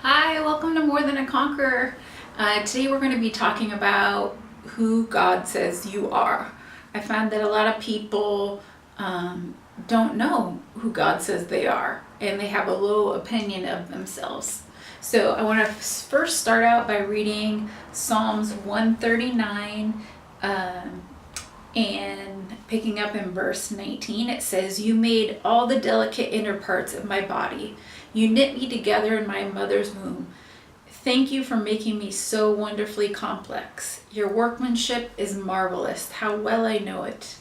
Hi, welcome to More Than a Conqueror. Today we're going to be talking about who God says you are. I found that a lot of people don't know who God says they are, and they have a low opinion of themselves. So I want to first start out by reading Psalms 139 and picking up in verse 19. It says, "You made all the delicate inner parts of my body. You knit me together in my mother's womb. Thank you for making me so wonderfully complex. Your workmanship is marvelous. How well I know it.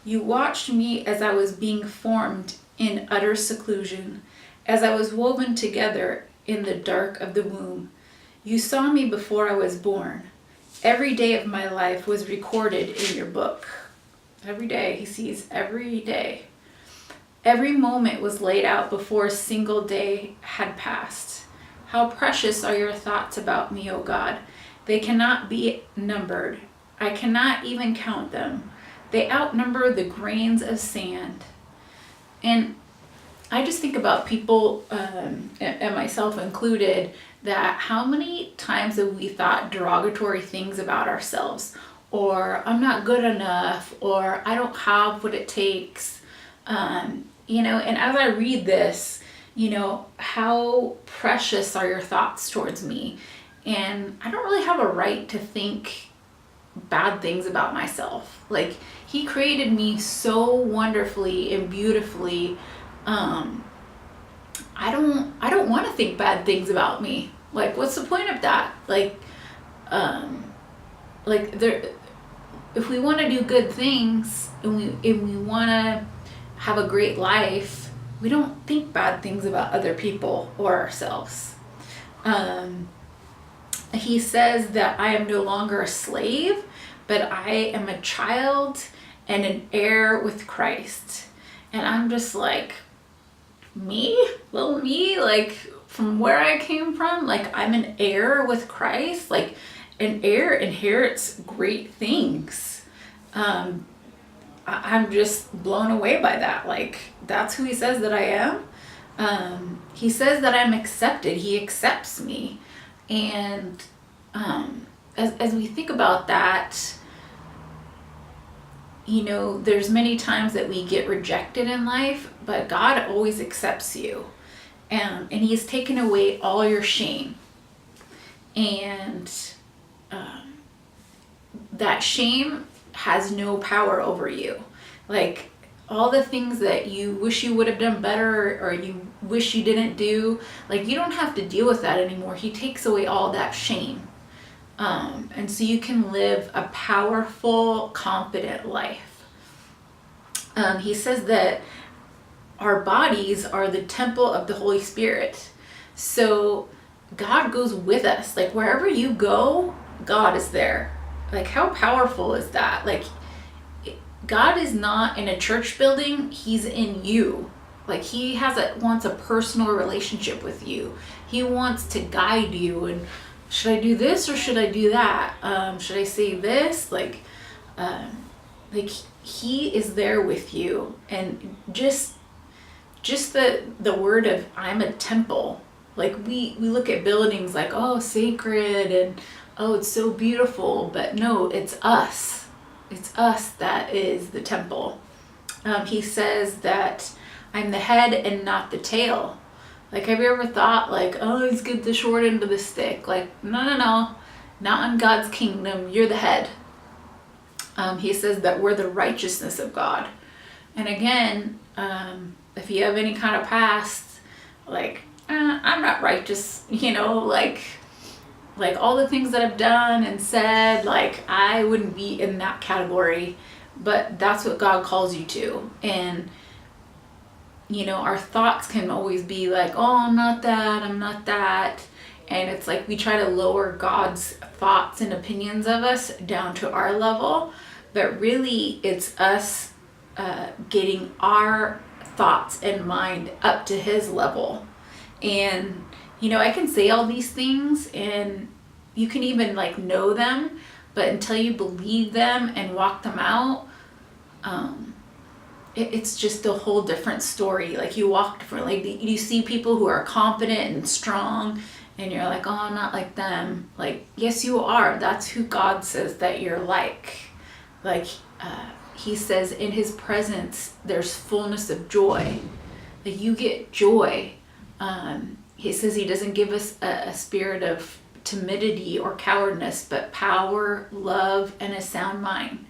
You watched me as I was being formed in utter seclusion, as I was woven together in the dark of the womb. You saw me before I was born. Every day of my life was recorded in your book." Every day, he sees every day. "Every moment was laid out before a single day had passed. How precious are your thoughts about me, O God. They cannot be numbered. I cannot even count them. They outnumber the grains of sand." And I just think about people, and myself included, that how many times have we thought derogatory things about ourselves, or "I'm not good enough," or "I don't have what it takes." And as I read this, how precious are your thoughts towards me? And I don't really have a right to think bad things about myself. Like, he created me so wonderfully and beautifully. I don't want to think bad things about me. Like, what's the point of that? If we want to do good things and we want to have a great life, we don't think bad things about other people or ourselves. He says that I am no longer a slave, but I am a child and an heir with Christ. And I'm just like, little me, like from where I came from, like I'm an heir with Christ. Like, an heir inherits great things. I'm just blown away by that. Like, that's who he says that I am. He says that I'm accepted. He accepts me. And as we think about that, there's many times that we get rejected in life, but God always accepts you. And he's taken away all your shame. And that shame has no power over you. Like, all the things that you wish you would have done better or you wish you didn't do, like, you don't have to deal with that anymore. He takes away all that shame. And so you can live a powerful, confident life. He says that our bodies are the temple of the Holy Spirit. So God goes with us. Like, wherever you go, God is there. Like, how powerful is that? Like, God is not in a church building, he's in you. Like, he wants a personal relationship with you. He wants to guide you. And should I do this or should I do that? Should I say this? Like he is there with you. And just the word of "I'm a temple." Like, we look at buildings like, oh, sacred, and oh, it's so beautiful. But no, it's us. It's us that is the temple. He says that I'm the head and not the tail. Like, have you ever thought, like, oh, let's get the short end of the stick? Like, no. Not in God's kingdom. You're the head. He says that we're the righteousness of God. And again, if you have any kind of past, like, I'm not righteous, like all the things that I've done and said, like, I wouldn't be in that category, but that's what God calls you to. And, our thoughts can always be like, oh, I'm not that. And it's like we try to lower God's thoughts and opinions of us down to our level, but really it's us getting our thoughts and mind up to his level. And I can say all these things and you can even like know them, but until you believe them and walk them out, it's just a whole different story. Like, you walk differently. You see people who are confident and strong and you're like, oh, I'm not like them. Like, yes, you are. That's who God says that you're like. Like, he says in his presence, there's fullness of joy. Like, you get joy. He says he doesn't give us a spirit of timidity or cowardness, but power, love, and a sound mind.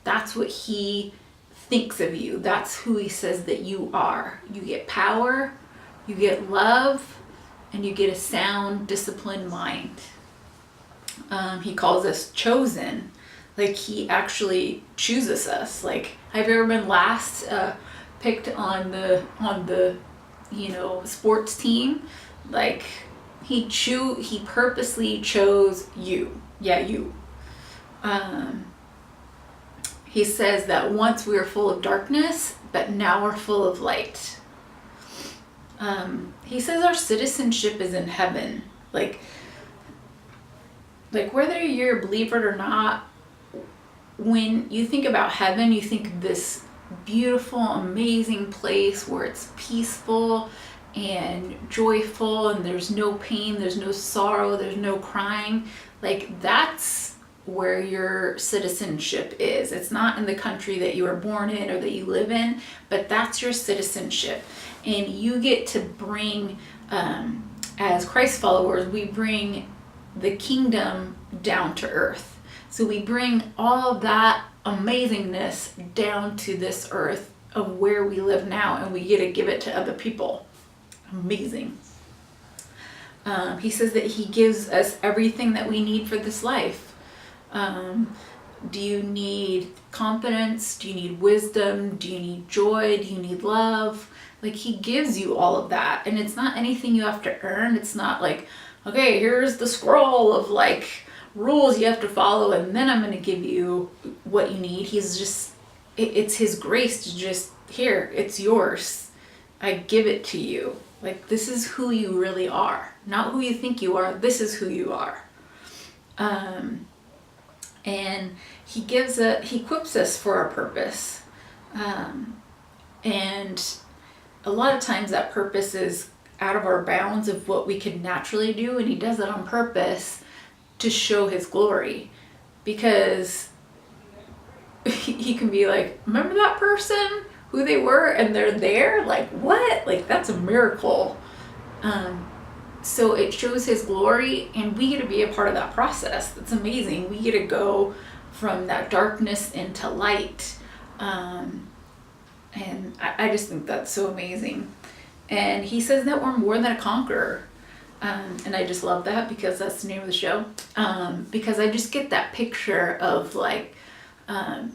That's what he thinks of you. That's who he says that you are. You get power, you get love, and you get a sound, disciplined mind. He calls us chosen. Like, he actually chooses us. Like, have you ever been last picked on the sports team? Like, he purposely chose you. Yeah, you. He says that once we were full of darkness, but now we're full of light. He says our citizenship is in heaven. Like whether you're a believer or not, when you think about heaven, you think of this beautiful, amazing place where it's peaceful and joyful, and there's no pain, there's no sorrow, there's no crying. Like, that's where your citizenship is. It's not in the country that you were born in or that you live in, but that's your citizenship. And you get to bring, as Christ followers, we bring the kingdom down to earth. So we bring all of that amazingness down to this earth of where we live now, and we get to give it to other people. Amazing. He says that he gives us everything that we need for this life. Do you need confidence? Do you need wisdom? Do you need joy? Do you need love? Like, he gives you all of that, and it's not anything you have to earn. It's not like, okay, here's the scroll of like rules you have to follow, and then I'm going to give you what you need. It's his grace to just, here, it's yours. I give it to you. Like, this is who you really are, not who you think you are. This is who you are. And he equips us for our purpose. And a lot of times that purpose is out of our bounds of what we could naturally do, and he does it on purpose to show his glory. Because he can be like, remember that person, who they were, and they're there? Like, what? Like, that's a miracle. So it shows his glory, and we get to be a part of that process. That's amazing. We get to go from that darkness into light. And I just think that's so amazing. And he says that we're more than a conqueror. And I just love that, because that's the name of the show. Because I just get that picture of like, I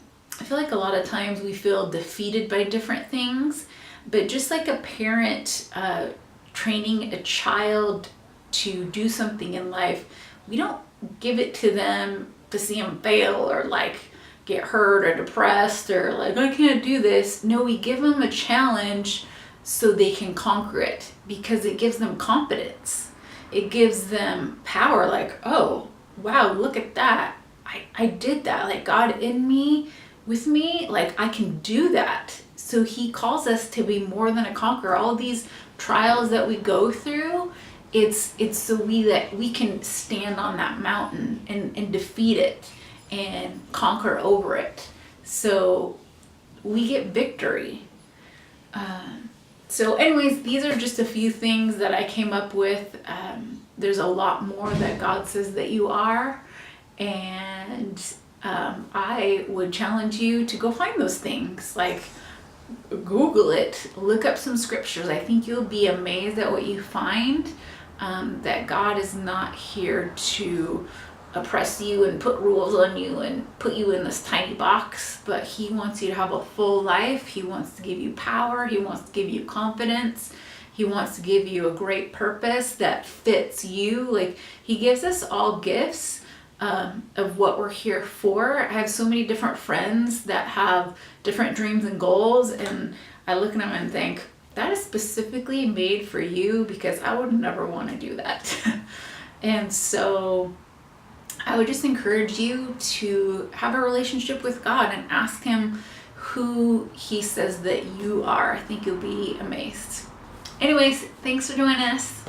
feel like a lot of times we feel defeated by different things, but just like a parent training a child to do something in life, we don't give it to them to see them fail or like get hurt or depressed or like, I can't do this. No, we give them a challenge so they can conquer it, because it gives them confidence. It gives them power. Like, oh, wow, look at that. I did that. Like, God in me, with me, like, I can do that. So he calls us to be more than a conqueror. All these trials that we go through, it's so that we can stand on that mountain and defeat it and conquer over it. So we get victory. So anyways, these are just a few things that I came up with. There's a lot more that God says that you are. And I would challenge you to go find those things. Like, Google it, look up some scriptures. I think you'll be amazed at what you find. That God is not here to oppress you and put rules on you and put you in this tiny box, but he wants you to have a full life. He wants to give you power. He wants to give you confidence. He wants to give you a great purpose that fits you. Like, he gives us all gifts of what we're here for. I have so many different friends that have different dreams and goals, and I look at them and think, that is specifically made for you, because I would never want to do that. And so I would just encourage you to have a relationship with God and ask him who he says that you are. I think you'll be amazed. Anyways, thanks for joining us.